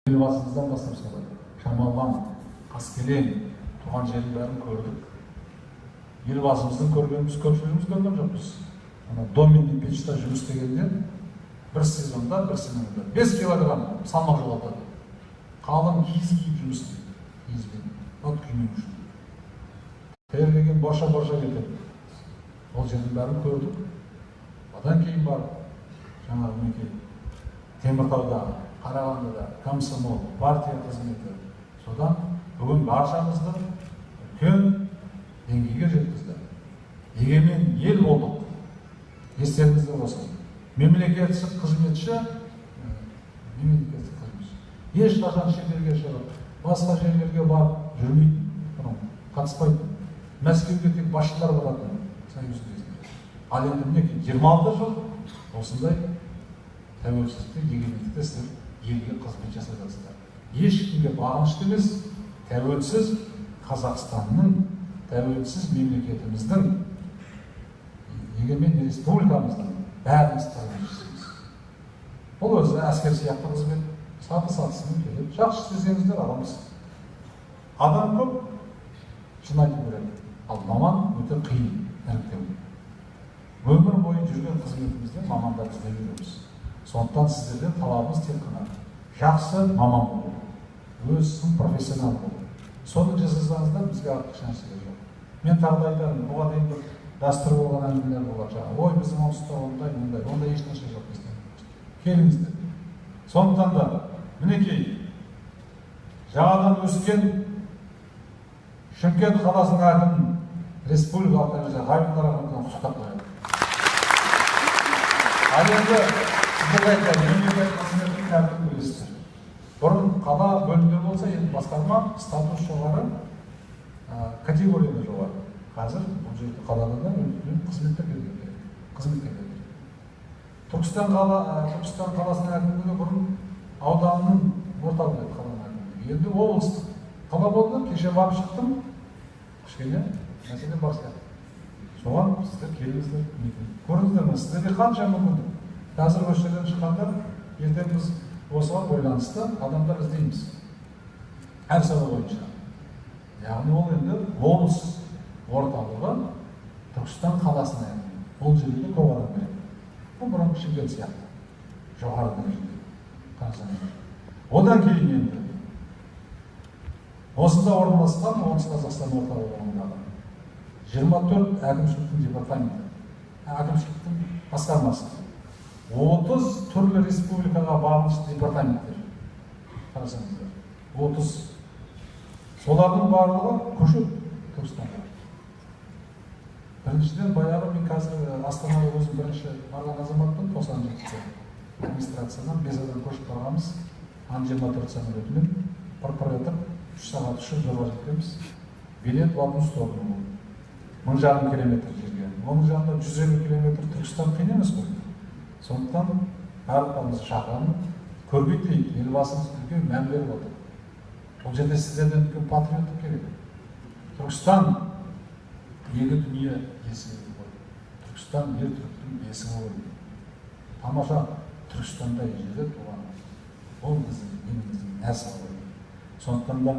Елбасымыздан бастап солай Шамалған, Қаскелең, туған жердің бәрін көрдік. Елбасымыздың көргеніміз көпшілігіміз көрген жоқпыз. Доминный печта жұмыс істегенде бір сезонда 5 килограмм салмақ жоғалтады. Қалың киіз киіп жұмыс істейді. Киізбен, от күймеу үшін. Тердеген борша-борша кетеді. Ол жердің бәрін көрдік. Одан кейін бар жаңағы мінекей Теміртауда, Қарағандыда, комсомол, партия қызметі. Содан бүгін баршамызды үлкен деңгейге жеткізді. Егемен ел болдық. Естеріңізде болсын. Мемлекеттік қызметші, ешқашан шетелге шығып, басқа жерлерге барып жүрмейді, қатыспайды. Мәскеуге тек басшылар барады, союз кезінде. Ал енді мінекей 26 жыл осындай тәуелсіздікте, егемендікте сіздер елге қызмет жасап жатсыздар. Ешкімге бағынышты емес, тәуелсіз Қазақстанның, тәуелсіз мемлекетіміздің, егемен республикамыздың бәріміз қызметшісіміз. Бұл өзі әскер сияқты қызмет, саты-сатысымен келіп, жақсы істесеңіздер аламыз. Адам көп, шын айту керек. Ал маман өте қиын, іріктеу. Өмір бойы жүрген қызметімізде мамандар іздеп жүреміз. Сондықтан сіздерден талабымыз тек қана жақсы маман болу, өзің профессионал болу. Соны жасасаңыздар бізге артық нәрселер жоқ. Мен тағы айтармын, оған дейін бір дәстүр болған әңгімелер болады. Ой, біздің Маңғыстауда ондай ешнәрсе жоқ бізде. Келіңіздер. Сондықтан да мінекей жаңадан өскен Шымкент қаласының әкімін республика атынан Ғабит Қарақұловтан құттықтап қояды. Ал енді сіздер айтады, мемлекеттік қызметтің тәртібін білесіздер. Бұрын қала бөлімдер болса, енді басқарма статус жоғары, категорияда жоғары. Қазір бұл жерде қалада да қызметке келеді. Түркістан қаласының әкімдігі бұрын ауданның орталығы еді қаланың әкімдігі. Енді облыстық қала болды, кеше барып шықтым, кішкене мәселе бар сияқты. Соған сіздер келіңіздер, көріңіздер ме, сіздерде қанша мүмкіндік. Қазір осы жерден шыққандар, ертең біз осыған байланысты адамдар іздейміз. Әр сала бойынша. Яғни ол енді облыс орталығы Түркістан қаласына әкімі. Ол жерде көп адам береді. Бұл бұрын Шымкент сияқты. Жоғары дәрежеде. Одан кейін енді осында орналасқан оңтүстік Қазақстан орталығындағы 24 әкімшіліктің департаменті, әкімшіліктің басқармасы, 30 түрлі республикаға бағынышты департаменттер. Қарасаңыздар, 30. Солардың барлығы көшіп Түркістанға. Біріншіден баяғы мен қазір Астанаға өзім бірінші барған азаматпын, 90-шы администрациядан 5 адам көшіп барғанбыз. Ан-24 самолетімен пар-пар етіп 3 сағат ұшып жолға жеткенбіз. Билет вагон стоғын болды. 1000 километр жерге. Оның жанында 150 километр Түркістан қиын емес қой. Сондықтан барлығымыз шақырамын, көрбейтейік, елбасымыз үлкен мән беріп отыр. Бұл жерде сіздерден үлкен патриоттық керек. Түркістан екі дүние есігі ғой. Түркістан ер түріктің бесігі ғой. Тамаша Түркістандай жерде туған. Ол біздің еліміздің нәсілі ғой. Сондықтан да